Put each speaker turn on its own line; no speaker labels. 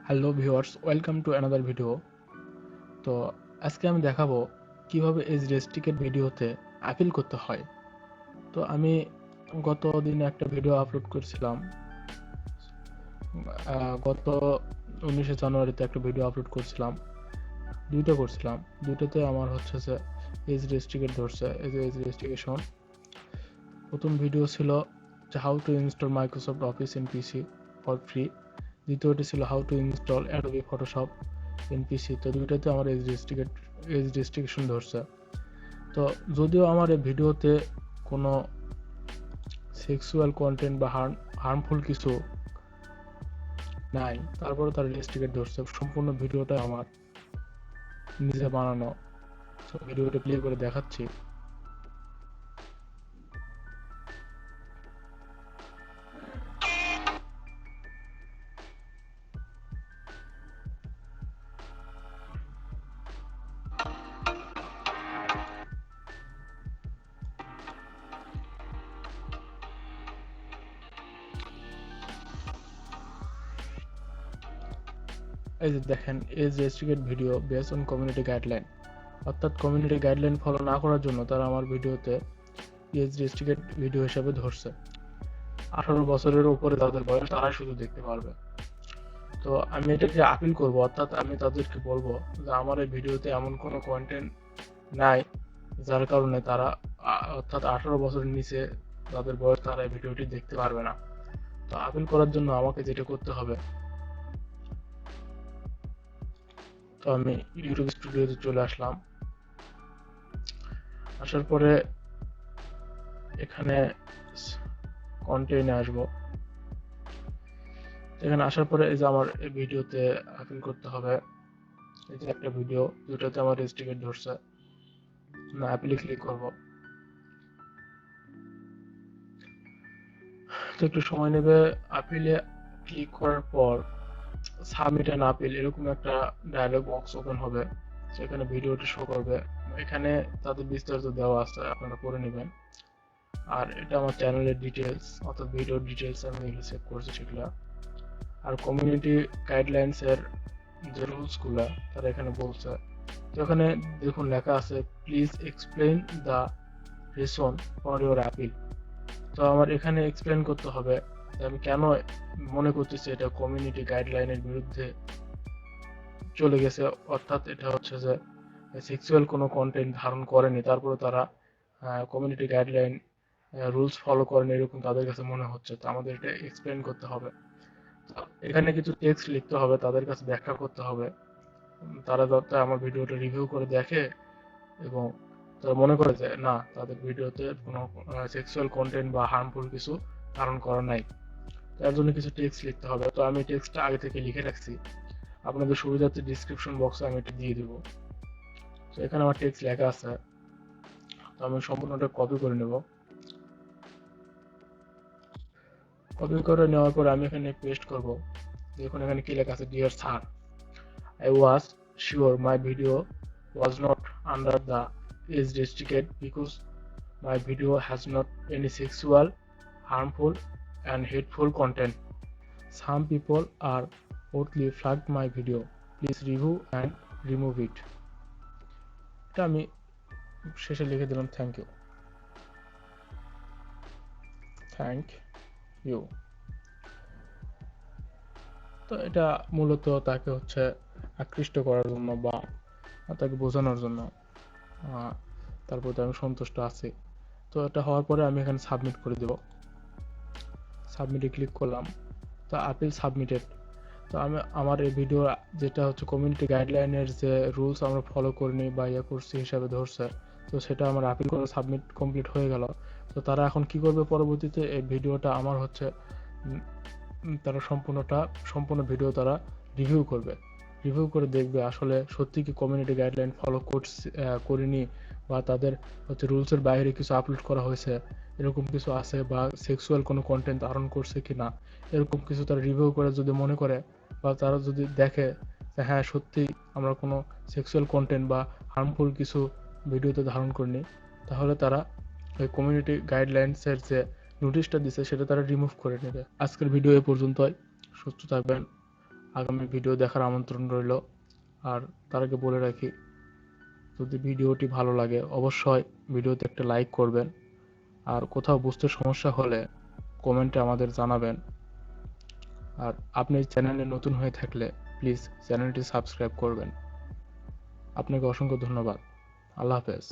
Hello viewers, welcome to another video. তো আজকে আমি দেখাবো কিভাবে এজ রেস্ট্রিক্টেড ভিডিওতে আপিল করতে হয়। তো আমি গত দিনে একটা ভিডিও আপলোড করেছিলাম, গত 19শে জানুয়ারিতে একটা ভিডিও আপলোড করছিলাম, দুইটাতে আমার হচ্ছে যে এজ রেস্ট্রিক্টেড ধরছে, এজ রেস্ট্রিকেশন। প্রথম ভিডিও ছিল যে how to install Microsoft Office in PC for free, দ্বিতীয়টি ছিল how to install Adobe Photoshop in PC. তো দুইটাতে আমার এজ রেস্ট্রিকশন ধরছে। তো যদিও আমার এই ভিডিওতে কোনো সেক্সুয়াল কন্টেন্ট বা হার্মফুল কিছু নাই, তারপরে তার রেস্ট্রিক্টেড ধরছে। সম্পূর্ণ ভিডিওটা আমার নিজে বানানো। তো ভিডিওটা প্লে করে দেখাচ্ছি। এই যে দেখেন, age restricted video based on community guideline, অর্থাৎ কমিউনিটি গাইডলাইন ফলো না করার জন্য তারা আমার ভিডিওতে এজ রেস্ট্রিক্টেড ভিডিও হিসেবে ধরছে। 18 বছরের উপরে তাদের বয়স, তারাই শুধু দেখতে পারবে। তো আমি এটাকে আপিল করব, অর্থাৎ আমি তাদেরকে বলবো যে আমার এই ভিডিওতে এমন কোনো কন্টেন্ট নাই যার কারণে তারা অর্থাৎ 18 বছরের নিচে যাদের বয়স, তারা এই ভিডিওটি দেখতে পারবে না। তো আপিল করার জন্য আমাকে যেটা করতে হবে, তো আমি ইউটিউব স্টুডিওতে চলে আসলাম। আসার পরে এখানে কন্টেন্টে আসবো। এখানে আসার পরে এই যে আমার এই ভিডিওতে আপিল করতে হবে। এই যে একটা ভিডিও, দুটাতে আমার রেস্ট্রিক্টেড ধরছে, না আপিলে ক্লিক করব। তো একটু সময় নেবে। আপিলে ক্লিক করার পর সাবমিট অ্যান আপিল এরকম একটা ডায়লগ বক্স ওপেন হবে, সেখানে ভিডিওটি শো করবে। এখানে তাদের বিস্তারিত দেওয়া আছে, আপনারা পড়ে নেবেন। আর এটা আমার চ্যানেলের ডিটেলস, অর্থাৎ ভিডিওর ডিটেলস আমি এগুলো সেভ করছি সেগুলা। আর কমিউনিটি গাইডলাইন্স এর যে রুলসগুলা তারা এখানে বলছে। তো এখানে দেখুন লেখা আছে, please explain the reason for your appeal. তো আমার এখানে এক্সপ্লেন করতে হবে যে আমি কেন মনে করতেছি এটা কমিউনিটি গাইডলাইনের বিরুদ্ধে চলে গেছে, অর্থাৎ এটা হচ্ছে যে সেক্সুয়াল কোনো কন্টেন্ট ধারণ করেনি, তারপরে তারা কমিউনিটি গাইডলাইন রুলস ফলো করেনি এরকম তাদের কাছে মনে হচ্ছে। তো আমাদের এটা এক্সপ্লেন করতে হবে। এখানে কিছু টেক্সট লিখতে হবে, তাদের কাছে ব্যাখ্যা করতে হবে, তারা যাতে আমার ভিডিওটা রিভিউ করে দেখে এবং তারা মনে করে যে না, তাদের ভিডিওতে কোনো সেক্সুয়াল কন্টেন্ট বা হার্মফুল কিছু ধারণ করা নাই। তার জন্য কিছু টেক্সট লিখতে হবে। তো আমি টেক্সটটা আগে থেকে লিখে রাখছি, আপনাদের সুবিধার্থে ডিসক্রিপশন বক্সে আমি এটা দিয়ে দেবো। তো এখানে আমার টেক্সট লেখা আছে, তো আমি সম্পূর্ণটা কপি করে নেব। কপি করে নেওয়ার পর আমি এখানে পেস্ট করব। দেখুন এখানে কি লেখা আছে, dear sir, I was sure my video was not under the age restricted because my video has not any sexual, harmful and hateful content. Some people are oddly flagged my video. Please review and remove it. এটা আমি শেষে লিখে দিলাম, thank you. তো এটা মূলত তাকে হচ্ছে আকৃষ্ট করার জন্য বা তাকে বোঝানোর জন্য। তারপর তো আমি সন্তুষ্ট আছি। তো এটা হওয়ার পরে আমি এখানে সাবমিট করে দেব। সাবমিটে ক্লিক করলাম, তো আপিল সাবমিটেড। তো আমি আমার এই ভিডিও যেটা হচ্ছে কমিউনিটি গাইডলাইনের যে রুলস আমরা ফলো করিনি বা ইয়ে করছি হিসাবে ধরছে, তো সেটা আমার আপিল করে সাবমিট কমপ্লিট হয়ে গেল। তো তারা এখন কি করবে, পরবর্তীতে এই ভিডিওটা আমার হচ্ছে তারা সম্পূর্ণ ভিডিও তারা রিভিউ করবে। রিভিউ করে দেখবে আসলে সত্যি কি কমিউনিটি গাইডলাইন ফলো করিনি বা তাদের হচ্ছে রুলসের বাইরে কিছু আপলোড করা হয়েছে, এরকম কিছু আছে, বা সেক্সুয়াল কোনো কন্টেন্ট ধারণ করছে কি না, এরকম কিছু তারা রিভিউ করে যদি মনে করে বা তারা যদি দেখে যে হ্যাঁ সত্যি আমরা কোনো সেক্সুয়াল কন্টেন্ট বা হার্মফুল কিছু ভিডিওতে ধারণ করিনি, তাহলে তারা ওই কমিউনিটি গাইডলাইন্সের যে নোটিশটা দিছে সেটা তারা রিমুভ করে নেবে। আজকের ভিডিও এ পর্যন্তই। সুস্থ থাকবেন। আগামী ভিডিও দেখার আমন্ত্রণ রইল। আর তার আগে বলে রাখি, যদি ভিডিওটি ভালো লাগে অবশ্যই ভিডিওতে একটা লাইক করবেন, আর কোথাও বুঝতে সমস্যা হলে কমেন্টে আমাদের জানাবেন। আর আপনি চ্যানেলে নতুন হয়ে থাকলে প্লিজ চ্যানেলটি সাবস্ক্রাইব করবেন। আপনাকে অসংখ্য ধন্যবাদ। আল্লাহ হাফেজ।